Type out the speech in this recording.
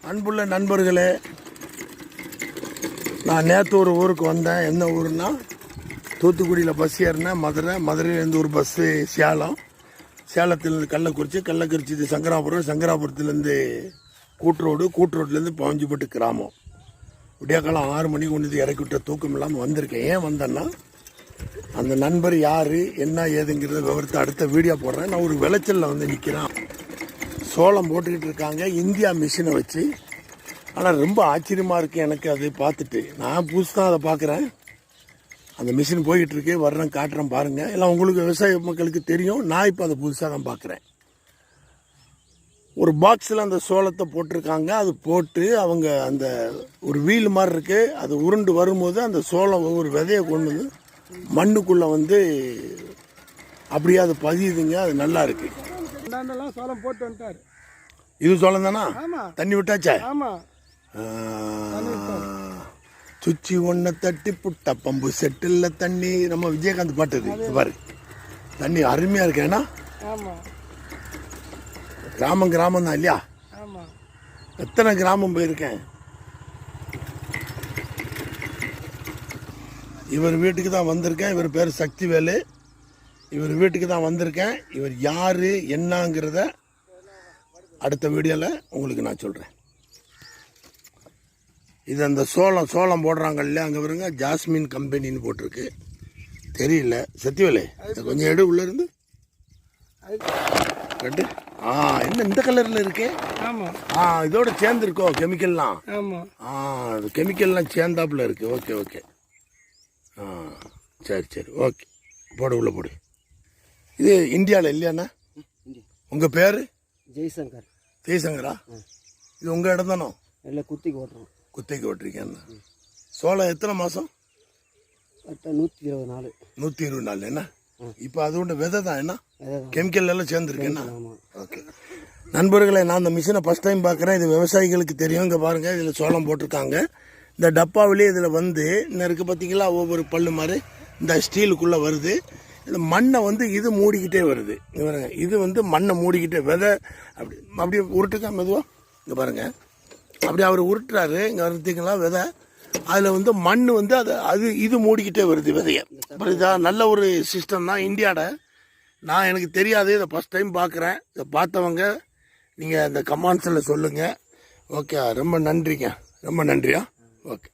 அன்புள்ள நண்பர்களே, நான் நேற்று ஒரு ஊருக்கு வந்தேன். என்ன ஊருன்னா, தூத்துக்குடியில் பஸ் ஏறினேன். மதுரையிலேருந்து ஒரு பஸ்ஸு சேலத்திலேருந்து கள்ளக்குறிச்சி இது சங்கராபுரத்துலேருந்து கூட்ரோட்லேருந்து பவஞ்சிப்பட்டு கிராமம். விடியக்காலம் 6 மணிக்கு கொண்டு இறக்கி விட்ட தூக்கம் இல்லாமல் வந்திருக்கேன். ஏன் வந்தேன்னா, அந்த நண்பர் யார் என்ன ஏதுங்கிறத விவரத்தை அடுத்த வீடியோ போடுறேன். நான் ஒரு விளைச்சலில் வந்து நிற்கிறேன். சோளம் போட்டுக்கிட்டு இருக்காங்க இந்தியா மிஷினை வச்சு. ஆனால் ரொம்ப ஆச்சரியமாக இருக்குது எனக்கு அது பார்த்துட்டு. நான் புதுசாக அதை பார்க்குறேன். அந்த மிஷின் போய்கிட்டு இருக்கு, வர்றேன் காட்டுறேன் பாருங்கள். எல்லாம் உங்களுக்கு விவசாய மக்களுக்கு தெரியும். நான் இப்போ அதை புதுசாக தான் பார்க்குறேன். ஒரு பாக்ஸில் அந்த சோளத்தை போட்டிருக்காங்க. அது போட்டு அவங்க அந்த ஒரு வீல் மாதிரி இருக்குது. அது உருண்டு வரும்போது அந்த சோளம் ஒவ்வொரு விதையை கொண்டு வந்து மண்ணுக்குள்ளே வந்து அப்படியே அது பதியுதுங்க. அது நல்லா இருக்கு. சோளம் போட்டு வந்துட்டார். இது சோளம் தானா? தண்ணி விட்டாச்சா? சுச்சி ஒன்ன தட்டி புட்ட பம்பு செட்டில் தண்ணி. நம்ம விஜயகாந்த் பாட்டு இது பாரு. தண்ணி அருமையா இருக்கு. ஏன்னா கிராமம் தான் இல்லையா? எத்தனை கிராமம் போயிருக்கேன். இவர் வீட்டுக்கு தான் வந்திருக்கேன். இவர் பேர் சக்திவேலு. இவர் வீட்டுக்கு தான் வந்திருக்கேன். இவர் யாரு என்னங்கிறத அடுத்த வீடியோவில் உங்களுக்கு நான் சொல்கிறேன். இது அந்த சோளம் போடுறாங்க இல்லையா, அங்கே வருங்க ஜாஸ்மின் கம்பெனின்னு போட்டிருக்கு. தெரியல. சத்தியவேலு கொஞ்சம் எடு உள்ள இருந்து கட்டு. என்ன இந்த கலரில் இருக்கு? இதோட சேர்ந்துருக்கோ கெமிக்கல்லாம்? அது கெமிக்கல்லாம் சேர்ந்தாப்புல இருக்கு. ஓகே. சரி ஓகே. போடு உள்ள போடு. இது இந்தியாவில் இல்லையாண்ணா? உங்கள் பேர்? ஜெய்சங்கரா? இது உங்கள் இடம் தானோ? இல்லை, குத்திக்கு ஓட்டுறீங்கண்ணா. சோளம் எத்தனை மாதம்? 120 நாள். 120 நாள். என்ன இப்போ அதோட விதை தான்? என்ன கெமிக்கல் எல்லாம் சேர்ந்துருக்குண்ணா? ஓகே நண்பர்களே, நான் அந்த மிஷினை ஃபஸ்ட் டைம் பார்க்குறேன். இது விவசாயிகளுக்கு தெரியும். இங்கே பாருங்கள், இதில் சோளம் போட்டிருக்காங்க. இந்த டப்பாவிலே இதில் வந்து இன்னும் இருக்குது பார்த்தீங்களா, ஒவ்வொரு பல்லு மாதிரி இந்த ஸ்டீலுக்குள்ளே வருது. இந்த மண்ணை வந்து இது மூடிக்கிட்டே வருது. இது வந்து மண்ணை மூடிக்கிட்டே விதை அப்படியே உருட்டுக்கா மெதுவாக. இங்கே பாருங்கள், அப்படியே அவர் உருட்டுறாரு. இங்கே வருத்தீங்களா விதை. அதில் வந்து மண் வந்து இது மூடிக்கிட்டே வருது விதையை. இதான் நல்ல ஒரு சிஸ்டம் தான் இந்தியாவோட. நான் எனக்கு தெரியாது, இதை ஃபஸ்ட் டைம் பார்க்குறேன். இதை பார்த்தவங்க நீங்கள் இந்த கமெண்ட்ஸில் சொல்லுங்கள். ஓகே, ரொம்ப நன்றியா. ஓகே.